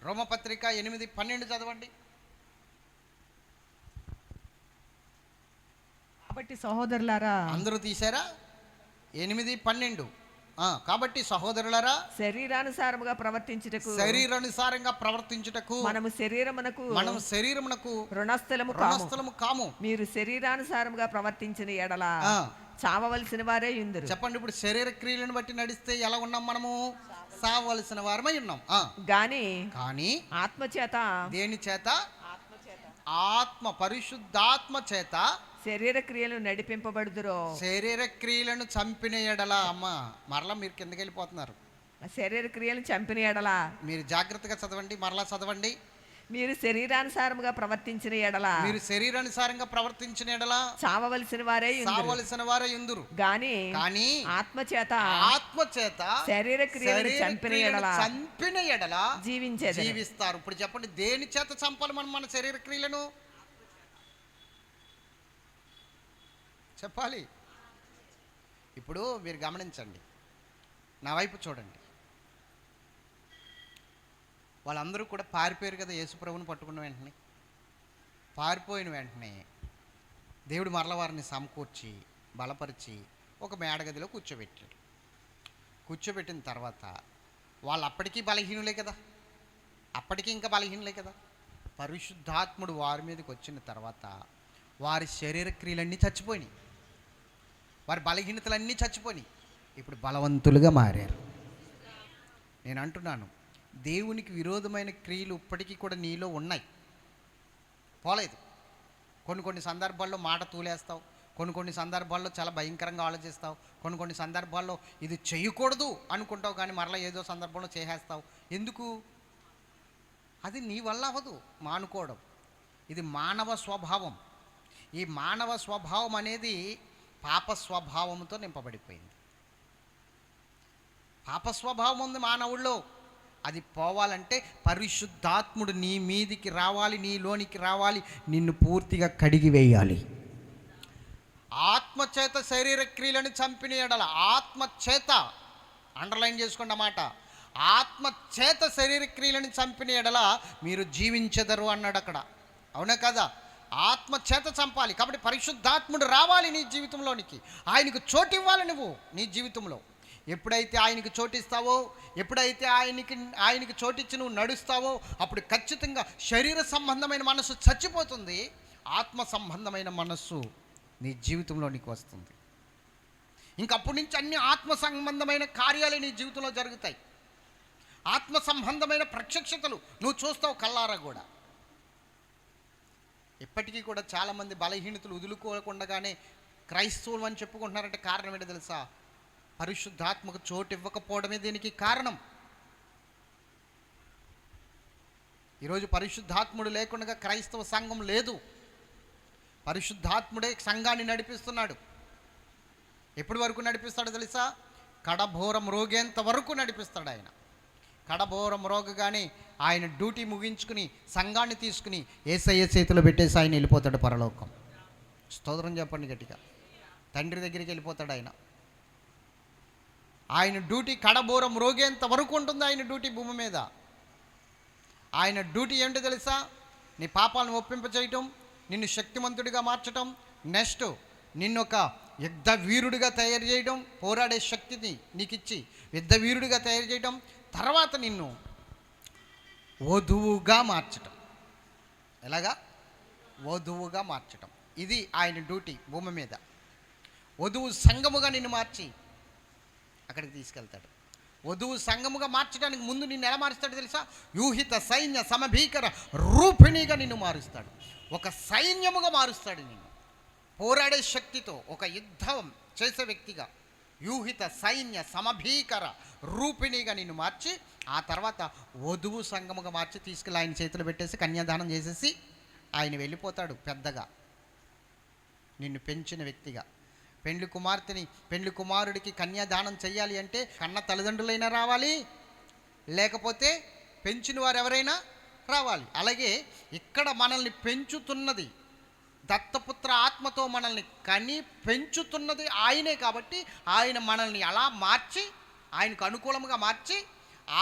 రోమపత్రిక 8:12 చదవండి. కాబట్టి సహోదరులారా, అందరూ తీశారా? 8:12. కాబట్టి సహోదరులారా, శరీరానుసారంగా ప్రవర్తించుటకు మనము శరీరమునకు రుణస్థలము కాము. మీరు శరీరానుసారంగా ప్రవర్తించిన ఎడల చావవలసిన వారే యుందురు. చెప్పండి. ఇప్పుడు శరీర క్రియలను బట్టి నడిస్తే ఎలా ఉన్నాం? మనము సావవలసిన వారమై ఉన్నాం. కానీ ఆత్మ చేత, దేని చేత? ఆత్మ, పరిశుద్ధాత్మ చేత శరీర క్రియలు నడిపింపబడుదురో. శరీర క్రియలను చంపిన ఎడల, అమ్మ మరలా మీరు కిందకి వెళ్ళిపోతున్నారు. శరీర క్రియలు చంపిన ఎడల మీరు జాగ్రత్తగా చదవండి, మరలా చదవండి. మీరు శరీరానుసారముగా ప్రవర్తించిన ఎడల మీరు శరీరానుసారంగా ప్రవర్తించిన ఎడల చావవలసిన వారే యుందురు. సావలసిన వారే యుందురు. గాని కానీ ఆత్మచేత ఆత్మచేత శరీర క్రియలు చంపిన ఎడల చంపిన ఎడల జీవించేది. జీవిస్తారు. ఇప్పుడు చెప్పండి, దేని చేత చంపాలి మనం మన శరీర క్రియలను? చెప్పాలి. ఇప్పుడు మీరు గమనించండి, నా వైపు చూడండి. వాళ్ళందరూ కూడా పారిపోయారు కదా యేసుప్రభుని పట్టుకున్న వెంటనే. పారిపోయిన వెంటనే దేవుడు మరల వారిని సమకూర్చి బలపరిచి ఒక మేడగదిలో కూర్చోబెట్టాడు. కూర్చోబెట్టిన తర్వాత వాళ్ళు అప్పటికీ బలహీనులే కదా, అప్పటికీ ఇంకా బలహీనులే కదా. పరిశుద్ధాత్ముడు వారి మీదకి వచ్చిన తర్వాత వారి శరీర క్రియలన్నీ చచ్చిపోయినాయి, వారి బలహీనతలన్నీ చచ్చిపోయినాయి. ఇప్పుడు బలవంతులుగా మారారు. నేను అంటున్నాను, దేవునికి విరోధమైన క్రియలు ఇప్పటికీ కూడా నీలో ఉన్నాయి, పోలేదు. కొన్ని సందర్భాల్లో మాట తూలేస్తావు, కొన్ని సందర్భాల్లో చాలా భయంకరంగా ఆలోచిస్తావు, కొన్ని సందర్భాల్లో ఇది చేయకూడదు అనుకుంటావు, కానీ మరలా ఏదో సందర్భంలో చేసేస్తావు. ఎందుకు? అది నీ వల్ల అవ్వదు మానుకోవడం. ఇది మానవ స్వభావం. ఈ మానవ స్వభావం అనేది పాప స్వభావంతో నింపబడిపోయింది. పాప స్వభావం ఉంది మానవుల్లో. అది పోవాలంటే పరిశుద్ధాత్ముడు నీ మీదికి రావాలి, నీలోనికి రావాలి, నిన్ను పూర్తిగా కడిగి వేయాలి. ఆత్మచేత శరీర క్రియలను చంపిన ఎడల, ఆత్మచేత, అండర్లైన్ చేసుకోండి అన్నమాట, ఆత్మచేత శరీర క్రియలను చంపిన ఎడల మీరు జీవించెదరు అన్నాడు అక్కడ. అవునా కదా? ఆత్మచేత చంపాలి. కాబట్టి పరిశుద్ధాత్ముడు రావాలి నీ జీవితంలోనికి, ఆయనకు చోటు ఇవ్వాలి నువ్వు నీ జీవితంలో. ఎప్పుడైతే ఆయనకి చోటిస్తావో, ఎప్పుడైతే ఆయనకి చోటిచ్చి నువ్వు నడుస్తావో, అప్పుడు ఖచ్చితంగా శరీర సంబంధమైన మనస్సు చచ్చిపోతుంది, ఆత్మ సంబంధమైన మనస్సు నీ జీవితంలో నీకు వస్తుంది. ఇంకప్పటి నుంచి అన్ని ఆత్మ సంబంధమైన కార్యాలు నీ జీవితంలో జరుగుతాయి. ఆత్మ సంబంధమైన ప్రత్యక్షతలు నువ్వు చూస్తావు కల్లారా కూడా. ఇప్పటికీ కూడా చాలామంది బలహీనతలు వదులుకోకుండానే క్రైస్తవులు అని చెప్పుకుంటున్నారంటే కారణం ఏంటో తెలుసా? పరిశుద్ధాత్మకు చోటు ఇవ్వకపోవడమే దీనికి కారణం. ఈరోజు పరిశుద్ధాత్ముడు లేకుండా క్రైస్తవ సంఘం లేదు. పరిశుద్ధాత్ముడే సంఘాన్ని నడిపిస్తున్నాడు. ఎప్పటి వరకు నడిపిస్తాడో తెలుసా? కడబోరం రోగేంత వరకు నడిపిస్తాడు ఆయన. కడబోరం రోగగానే ఆయన డ్యూటీ ముగించుకుని సంఘాన్ని తీసుకుని యేసయ్య చేతిలో పెట్టేసి ఆయన వెళ్ళిపోతాడు పరలోకం. స్తోత్రం చెప్పండి గట్టిగా. తండ్రి దగ్గరికి వెళ్ళిపోతాడు ఆయన. ఆయన డ్యూటీ కడబోరం రోగేంత వరకు ఉంటుంది ఆయన డ్యూటీ భూమి మీద. ఆయన డ్యూటీ ఏంటో తెలుసా? నీ పాపాలను ఒప్పింపచేయటం, నిన్ను శక్తిమంతుడిగా మార్చటం, నెక్స్ట్ నిన్ను ఒక యుద్ధ వీరుడిగా తయారు చేయడం, పోరాడే శక్తిని నీకు ఇచ్చి యుద్ధ వీరుడిగా తయారు చేయడం, తర్వాత నిన్ను వధువుగా మార్చటం. ఎలాగా? వధువుగా మార్చటం. ఇది ఆయన డ్యూటీ భూమి మీద. వధువు సంఘముగా నిన్ను మార్చి అక్కడికి తీసుకెళ్తాడు. వధువు సంఘముగా మార్చడానికి ముందు నిన్ను ఎలా మారుస్తాడు తెలుసా? యూహిత సైన్య సమభీకర రూపిణిగా నిన్ను మారుస్తాడు. ఒక సైన్యముగా మారుస్తాడు నిన్ను, పోరాడే శక్తితో ఒక యుద్ధం చేసే వ్యక్తిగా, యూహిత సైన్య సమభీకర రూపిణిగా నిన్ను మార్చి ఆ తర్వాత వధువు సంఘముగా మార్చి తీసుకెళ్ళి ఆయన చేతులు పెట్టేసి కన్యాదానం చేసేసి ఆయన వెళ్ళిపోతాడు. పెద్దగా నిన్ను పెంచిన వ్యక్తిగా. పెండ్లి కుమార్తెని, పెండ్లి కుమారుడికి కన్యాదానం చెయ్యాలి అంటే కన్న తల్లిదండ్రులైనా రావాలి, లేకపోతే పెంచిన వారు ఎవరైనా రావాలి. అలాగే ఇక్కడ మనల్ని పెంచుతున్నది, దత్తపుత్ర ఆత్మతో మనల్ని కని పెంచుతున్నది ఆయనే. కాబట్టి ఆయన మనల్ని అలా మార్చి, ఆయనకు అనుకూలంగా మార్చి,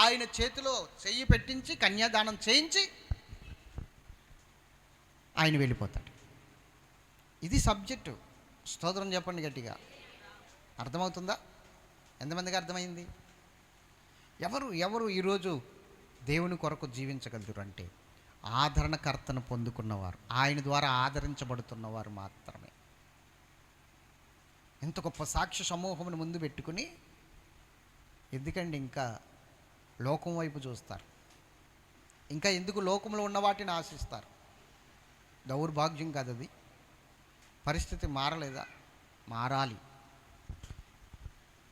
ఆయన చేతిలో చెయ్యి పెట్టించి కన్యాదానం చేయించి ఆయన వెళ్ళిపోతాడు. ఇది సబ్జెక్టు. స్తోత్రం చెప్పండి గట్టిగా. అర్థమవుతుందా? ఎంతమందికి అర్థమైంది? ఎవరు ఈరోజు దేవుని కొరకు జీవించగలరు అంటే ఆదరణకర్తను పొందుకున్నవారు, ఆయన ద్వారా ఆదరించబడుతున్నవారు మాత్రమే. ఎంత గొప్ప సాక్ష్య సమూహమును ముందు పెట్టుకుని ఎందుకండి ఇంకా లోకం వైపు చూస్తారు, ఇంకా ఎందుకు లోకంలో ఉన్న వాటిని ఆశిస్తారు? దౌర్భాగ్యం కాదు అది. పరిస్థితి మారలేదా? మారాలి.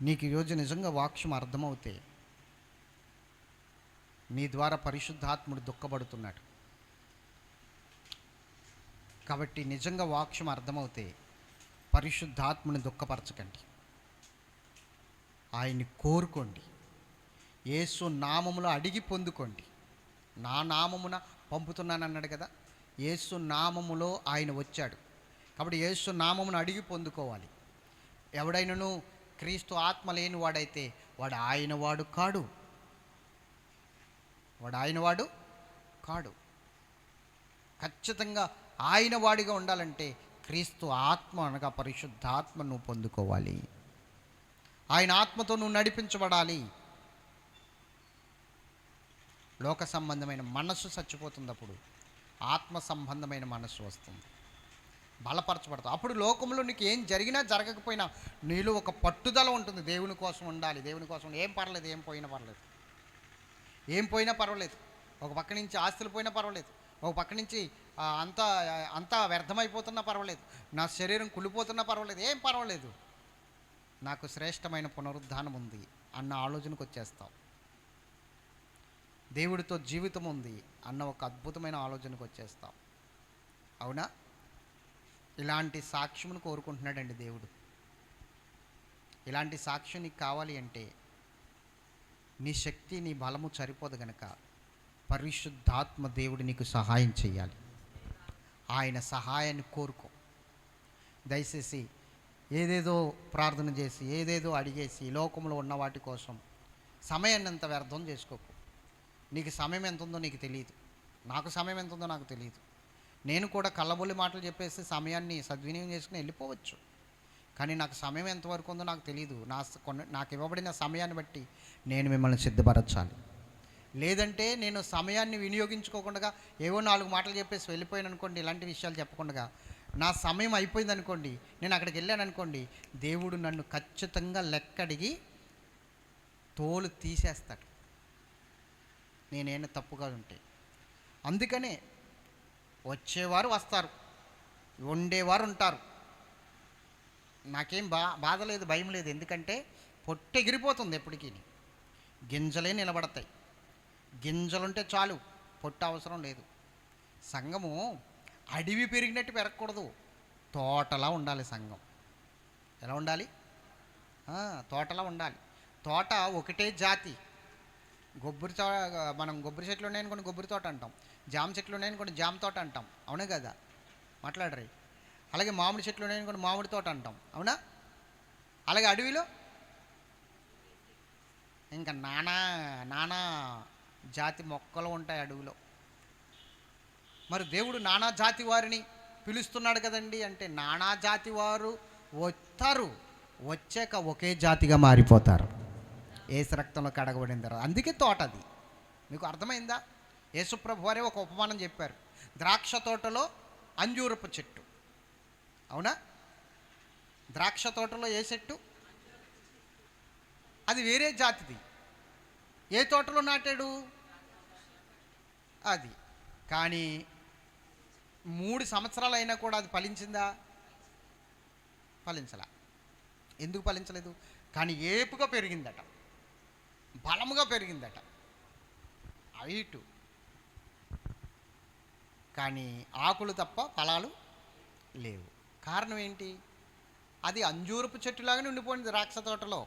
నీకు ఈరోజు నిజంగా వాక్యం అర్థమవుతే నీ ద్వారా పరిశుద్ధాత్ముడు దుఃఖపడుతున్నాడు. కాబట్టి నిజంగా వాక్యం అర్థమవుతే పరిశుద్ధాత్మని దుఃఖపరచకండి, ఆయన్ని కోరుకోండి, యేసు నామములో అడిగి పొందుకోండి. నా నామమున పంపుతున్నాను అన్నాడు కదా, యేసు నామములో ఆయన వచ్చాడు. కాబట్టి యేసు నామమును అడిగి పొందుకోవాలి. ఎవడైనను క్రీస్తు ఆత్మ లేని వాడైతే వాడు ఆయన వాడు కాడు, వాడు ఆయన వాడు కాడు. ఖచ్చితంగా ఆయన వాడిగా ఉండాలంటే క్రీస్తు ఆత్మ అనగా పరిశుద్ధాత్మ నువ్వు పొందుకోవాలి. ఆయన ఆత్మతో నువ్వు నడిపించబడాలి. లోక సంబంధమైన మనస్సు చచ్చిపోతుంది, అప్పుడు ఆత్మ సంబంధమైన మనస్సు వస్తుంది, బలపరచబడతావు. అప్పుడు లోకంలో నీకు ఏం జరిగినా జరగకపోయినా నీలో ఒక పట్టుదల ఉంటుంది. దేవుని కోసం ఉండాలి, దేవుని కోసం ఏం పర్లేదు, ఏం పోయినా పర్లేదు, ఏం పోయినా పర్వాలేదు. ఒక పక్క నుంచి ఆస్తులు పోయినా పర్వాలేదు, ఒక పక్క నుంచి అంతా వ్యర్థమైపోతున్నా పర్వాలేదు, నా శరీరం కుళ్ళిపోతున్నా పర్వాలేదు, ఏం పర్వాలేదు, నాకు శ్రేష్టమైన పునరుద్ధానం ఉంది అన్న ఆలోచనకు వచ్చేస్తావు. దేవుడితో జీవితం ఉంది అన్న ఒక అద్భుతమైన ఆలోచనకు వచ్చేస్తావు. అవునా? ఇలాంటి సాక్ష్యమును కోరుకుంటున్నాడండి దేవుడు. ఇలాంటి సాక్ష్యం నీకు కావాలి అంటే నీ శక్తి నీ బలము సరిపోదు గనక పరిశుద్ధాత్మ దేవుడు నీకు సహాయం చేయాలి. ఆయన సహాయాన్ని కోరుకో. దయచేసి ఏదేదో ప్రార్థన చేసి ఏదేదో అడిగేసి ఈ లోకంలో ఉన్న వాటి కోసం సమయాన్ని అంత వ్యర్థం చేసుకోకు. నీకు సమయం ఎంత ఉందో నీకు తెలియదు, నాకు సమయం ఎంత ఉందో నాకు తెలియదు. నేను కూడా కళ్ళబొల్లి మాటలు చెప్పేసి సమయాన్ని సద్వినియోగం చేసుకుని వెళ్ళిపోవచ్చు, కానీ నాకు సమయం ఎంతవరకు ఉందో నాకు తెలియదు. నాకు ఇవ్వబడిన సమయాన్ని బట్టి నేను మిమ్మల్ని సిద్ధపరచాలి. లేదంటే నేను సమయాన్ని వినియోగించుకోకుండా ఏవో 4 మాటలు చెప్పేసి వెళ్ళిపోయాను అనుకోండి, ఇలాంటి విషయాలు చెప్పకుండా నా సమయం అయిపోయింది అనుకోండి, నేను అక్కడికి వెళ్ళాను అనుకోండి, దేవుడు నన్ను ఖచ్చితంగా లెక్కడిగి తోలు తీసేస్తాడు నేనేనా తప్పుగా ఉంటే. అందుకనే వచ్చేవారు వస్తారు, ఉండేవారు ఉంటారు. నాకేం బాధ లేదు, భయం లేదు. ఎందుకంటే పొట్టు ఎగిరిపోతుంది ఎప్పటికీ, గింజలే నిలబడతాయి. గింజలుంటే చాలు, పొట్టు అవసరం లేదు. సంఘము అడవి పెరిగినట్టు పెరగకూడదు, తోటలా ఉండాలి సంఘం. ఎలా ఉండాలి? తోటలా ఉండాలి. తోట ఒకటే జాతి. మనం కొబ్బరి చెట్లు ఉన్నాయని కొన్ని కొబ్బరి తోట అంటాం, జామ చెట్లు ఉన్నాయని కొన్ని జామ తోట అంటాం, అవునా కదా? మాట్లాడరు. అలాగే మామిడి చెట్లు ఉన్నాయని కొన్ని మామిడి తోట అంటాం, అవునా? అలాగే అడవిలో ఇంకా నానా జాతి మొక్కలు ఉంటాయి అడవిలో. మరి దేవుడు నానా జాతి వారిని పిలుస్తున్నాడు కదండి. అంటే నానా జాతి వారు వస్తారు, వచ్చాక ఒకే జాతిగా మారిపోతారు యేసు రక్తంలో కడగబడిన తర్వాత. అందుకే తోట అది. మీకు అర్థమైందా? యేసుప్రభు వారే ఒక ఉపమానం చెప్పారు. ద్రాక్ష తోటలో అంజూరపు చెట్టు, అవునా? ద్రాక్ష తోటలో ఏ చెట్టు? అది వేరే జాతిది. ఏ తోటలో నాటాడు? అది. కానీ 3 సంవత్సరాలు అయినా కూడా అది ఫలించిందా? ఫలించలా. ఎందుకు ఫలించలేదు? కానీ ఏపుగా పెరిగిందట, బలముగా పెరిగిందట, హైటు. కానీ ఆకులు తప్ప ఫలాలు లేవు. కారణం ఏంటి? అది అంజూరపు చెట్టులాగానే ఉండిపోయింది. ద్రాక్ష తోటలో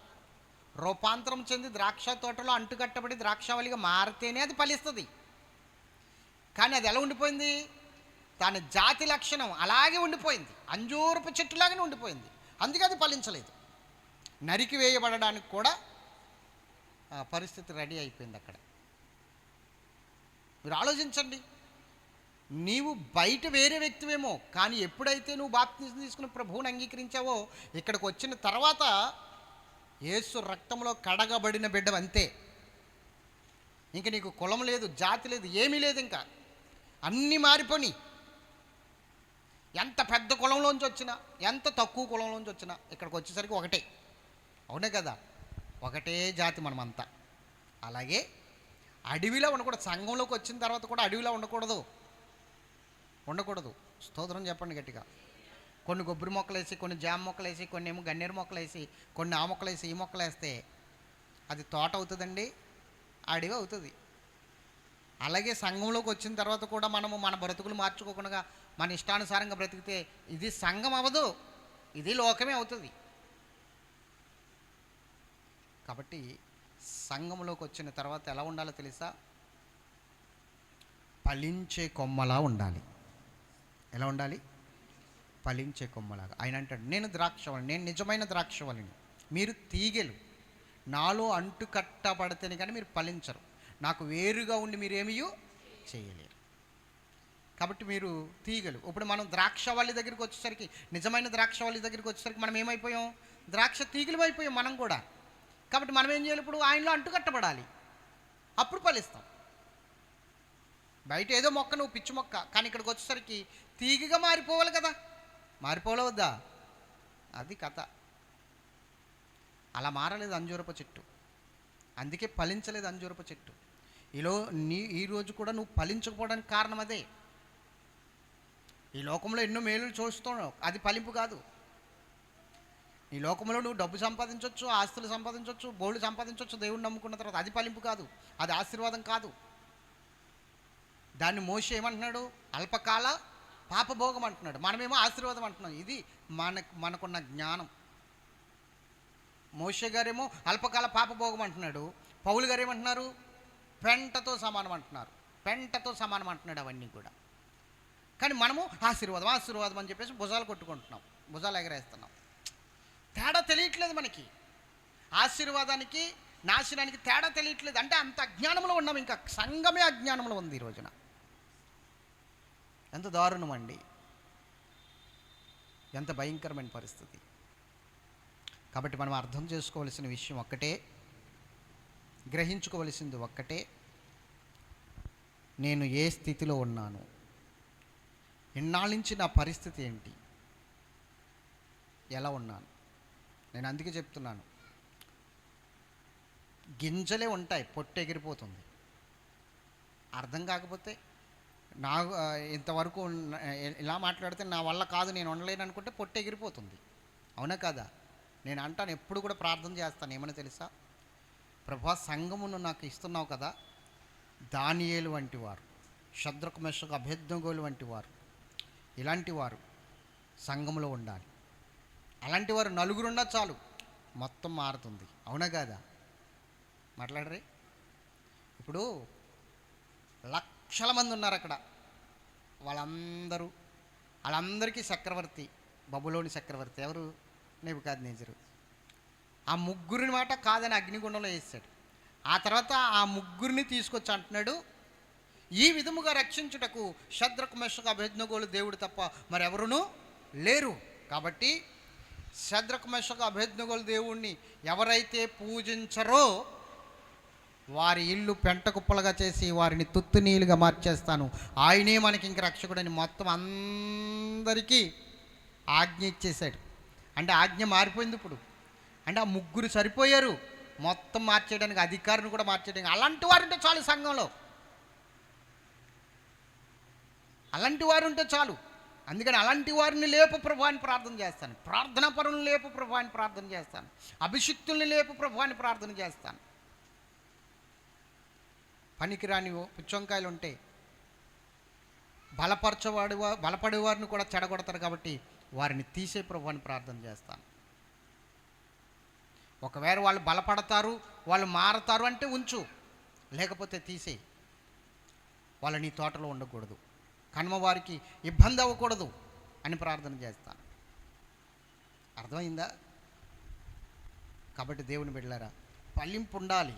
రూపాంతరం చెంది ద్రాక్ష తోటలో అంటుకట్టబడి ద్రాక్షావళిగా మారితేనే అది ఫలిస్తుంది. కానీ అది ఎలా ఉండిపోయింది? దాని జాతి లక్షణం అలాగే ఉండిపోయింది, అంజూరపు చెట్టులాగానే ఉండిపోయింది. అందుకే అది ఫలించలేదు. నరికి వేయబడడానికి కూడా పరిస్థితి రెడీ అయిపోయింది అక్కడ. మీరు ఆలోచించండి. నీవు బయట వేరే వ్యక్తివేమో, కానీ ఎప్పుడైతే నువ్వు బాప్తిసం తీసుకుని ప్రభువుని అంగీకరించావో, ఇక్కడికి వచ్చిన తర్వాత యేసు రక్తంలో కడగబడిన బిడ్డ అంతే. ఇంక నీకు కులం లేదు, జాతి లేదు, ఏమీ లేదు. ఇంకా అన్నీ మారిపోయి, ఎంత పెద్ద కులంలోంచి వచ్చినా ఎంత తక్కువ కులంలోంచి వచ్చినా ఇక్కడికి వచ్చేసరికి ఒకటే, అవునే కదా? ఒకటే జాతి మనమంతా. అలాగే అడవిలో ఉండకూడదు. సంఘంలోకి వచ్చిన తర్వాత కూడా అడవిలో ఉండకూడదు. స్తోత్రం చెప్పండి గట్టిగా. కొన్ని కొబ్బరి మొక్కలు వేసి, కొన్ని జామ మొక్కలు వేసి, కొన్ని ఏమో గన్నేరు మొక్కలు వేసి, కొన్ని ఆ మొక్కలు వేసి, ఈ మొక్కలు వేస్తే అది తోట అవుతుందండి? అడవి అవుతుంది. అలాగే సంఘంలోకి వచ్చిన తర్వాత కూడా మనము మన బ్రతుకులు మార్చుకోకుండా మన ఇష్టానుసారంగా బ్రతికితే ఇది సంఘం అవ్వదు, ఇది లోకమే అవుతుంది. కాబట్టి సంఘంలోకి వచ్చిన తర్వాత ఎలా ఉండాలో తెలుసా? ఫలించే కొమ్మలా ఉండాలి. ఎలా ఉండాలి? ఫలించే కొమ్మలాగా. ఆయన అంటాడు, నేను ద్రాక్షవల్లి, నేను నిజమైన ద్రాక్షవల్లిని, మీరు తీగెలు. నాలో అంటు కట్టబడితేనే కానీ మీరు ఫలించరు. నాకు వేరుగా ఉండి మీరేమీ చేయలేరు. కాబట్టి మీరు తీగలు. ఇప్పుడు మనం ద్రాక్షవల్లి దగ్గరికి వచ్చేసరికి, నిజమైన ద్రాక్షవల్లి దగ్గరికి వచ్చేసరికి మనం ఏమైపోయాం? ద్రాక్ష తీగలు అయిపోయాం మనం కూడా. కాబట్టి మనం ఏం చేయాలి? ఇప్పుడు ఆయనలో అంటు కట్టబడాలి, అప్పుడు ఫలిస్తాం. బయట ఏదో మొక్క, నువ్వు పిచ్చి మొక్క, కానీ ఇక్కడికి వచ్చేసరికి తీగగా మారిపోవాలి కదా. మారిపోలే వద్దా? అది కథ. అలా మారలేదు అంజూరపు చెట్టు, అందుకే ఫలించలేదు అంజూరపు చెట్టు. ఈరోజు కూడా నువ్వు ఫలించకపోవడానికి కారణం అదే. ఈ లోకంలో ఎన్నో మేలులు చూస్తున్నావు, అది ఫలింపు కాదు. ఈ లోకంలో నువ్వు డబ్బు సంపాదించవచ్చు, ఆస్తులు సంపాదించవచ్చు, బోళ్ళు సంపాదించవచ్చు దేవుడిని నమ్ముకున్న తర్వాత, అది ఫలింపు కాదు, అది ఆశీర్వాదం కాదు. దాన్ని మోషే ఏమంటున్నాడు? అల్పకాల పాపభోగం అంటున్నాడు, మనమేమో ఆశీర్వాదం అంటున్నాం. ఇది మనకున్న జ్ఞానం. మోషే గారేమో అల్పకాల పాపభోగం అంటున్నాడు, పౌలు గారు ఏమంటున్నారు? పెంటతో సమానం అంటున్నారు. పెంటతో సమానం అంటున్నాడు అవన్నీ కూడా. కానీ మనము ఆశీర్వాదం ఆశీర్వాదం అని చెప్పేసి భుజాలు కొట్టుకుంటున్నాం, భుజాలు ఎగరేస్తున్నాం. తేడా తెలియట్లేదు మనకి. ఆశీర్వాదానికి నాశనానికి తేడా తెలియట్లేదు. అంటే అంత అజ్ఞానంలో ఉన్నాం. ఇంకా సంఘమే అజ్ఞానంలో ఉంది ఈ రోజున. ఎంత దారుణం అండి, ఎంత భయంకరమైన పరిస్థితి. కాబట్టి మనం అర్థం చేసుకోవలసిన విషయం ఒక్కటే, గ్రహించుకోవలసింది ఒక్కటే, నేను ఏ స్థితిలో ఉన్నాను, ఇన్నాళ్ళ నుంచి నా పరిస్థితి ఏంటి, ఎలా ఉన్నాను. నేను అందుకే చెప్తున్నాను, గింజలే ఉంటాయి, పొట్టు ఎగిరిపోతుంది. అర్థం కాకపోతే ఇంతవరకు ఇలా మాట్లాడితే నా వల్ల కాదు, నేను ఉండలేను అనుకుంటే పొట్టు ఎగిరిపోతుంది. అవునా కాదా? నేను అంటాను, ఎప్పుడు కూడా ప్రార్థన చేస్తాను. ఏమని తెలుసా? ప్రభా, సంఘమును నాకు ఇస్తున్నావు కదా, దానియేలు వంటి వారు, షద్రకు మెషకు అభేద్నగోలు వంటి వారు, ఇలాంటి వారు సంఘంలో ఉండాలి. అలాంటి వారు నలుగురున్నా చాలు, మొత్తం మారుతుంది. అవునా కాదా? మాట్లాడరే. ఇప్పుడు లక్షల మంది ఉన్నారు అక్కడ, వాళ్ళందరికీ చక్రవర్తి, బబులోని చక్రవర్తి ఎవరు? నెబుకద్నెజరు. ఆ ముగ్గురిని మాట కాదని అగ్నిగుండంలో వేసాడు. ఆ తర్వాత ఆ ముగ్గురిని తీసుకొచ్చి అంటున్నాడు, ఈ విధముగా రక్షించుటకు షద్రకు మెషకు అభేద్నగోలు దేవుడు తప్ప మరెవరునూ లేరు. కాబట్టి షద్రకు మెషకు అభేద్నగోలు దేవుణ్ణి ఎవరైతే పూజించరో వారి ఇల్లు పెంట కుప్పలుగా చేసి వారిని తుత్తునీలుగా మార్చేస్తాను, ఆయనే మనకి ఇంక రక్షకుడని మొత్తం అందరికీ ఆజ్ఞ ఇచ్చేశాడు. అంటే ఆజ్ఞ మారిపోయింది ఇప్పుడు. అంటే ఆ ముగ్గురు సరిపోయారు మొత్తం మార్చేయడానికి, అధికారిని కూడా మార్చేయడానికి. అలాంటి వారు ఉంటే చాలు సంఘంలో, అలాంటి వారు ఉంటే చాలు. అందుకని అలాంటి వారిని లేపు ప్రభువాన్ని ప్రార్థన చేస్తాను, ప్రార్థనా పరులను లేపు ప్రభువాన్ని ప్రార్థన చేస్తాను, అభిషిక్తుల్ని లేపు ప్రభువాన్ని ప్రార్థన చేస్తాను. పనికిరాని పుచ్చంకాయలు ఉంటే బలపడేవారిని కూడా చెడగొడతారు. కాబట్టి వారిని తీసే ప్రభువాన్ని ప్రార్థన చేస్తాను. ఒకవేళ వాళ్ళు బలపడతారు, వాళ్ళు మారతారు అంటే ఉంచు, లేకపోతే తీసే. వాళ్ళు నీ తోటలో ఉండకూడదు, కనుమ వారికి ఇబ్బంది అవ్వకూడదు అని ప్రార్థన చేస్తాను. అర్థమైందా? కాబట్టి దేవుని బిడ్డలారా, ఫలింపు ఉండాలి.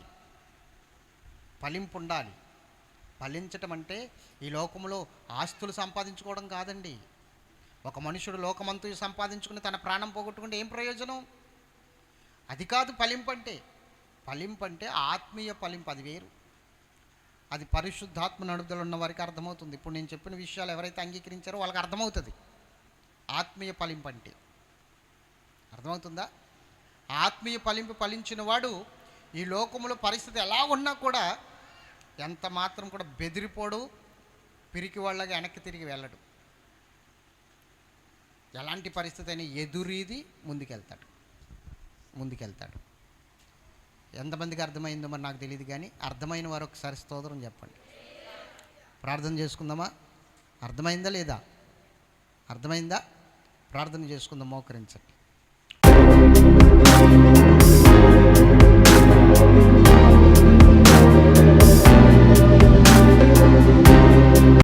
ఫలించటం అంటే ఈ లోకంలో ఆస్తులు సంపాదించుకోవడం కాదండి. ఒక మనుషుడు లోకమంతు సంపాదించుకుని తన ప్రాణం పోగొట్టుకుంటే ఏం ప్రయోజనం? అది కాదు ఫలింపు అంటే ఆత్మీయ ఫలింపు, అది వేరు. అది పరిశుద్ధాత్మ నడుదల ఉన్న వారికి అర్థమవుతుంది. ఇప్పుడు నేను చెప్పిన విషయాలు ఎవరైతే అంగీకరించారో వాళ్ళకి అర్థమవుతుంది ఆత్మీయ ఫలింపు అంటే. అర్థమవుతుందా? ఆత్మీయ ఫలించిన వాడు ఈ లోకంలో పరిస్థితి ఎలా ఉన్నా కూడా ఎంత మాత్రం కూడా బెదిరిపోడు, పిరికి వాళ్ళగా వెనక్కి తిరిగి వెళ్ళడు. ఎలాంటి పరిస్థితి అయినా ఎదురీది ముందుకెళ్తాడు. ఎంతమందికి అర్థమైందో మరి నాకు తెలియదు, కానీ అర్థమైన వారు ఒకసారి స్తోత్రం చెప్పండి. ప్రార్థన చేసుకుందామా? అర్థమైందా లేదా? అర్థమైందా? ప్రార్థన చేసుకుందాం, మోకరించండి.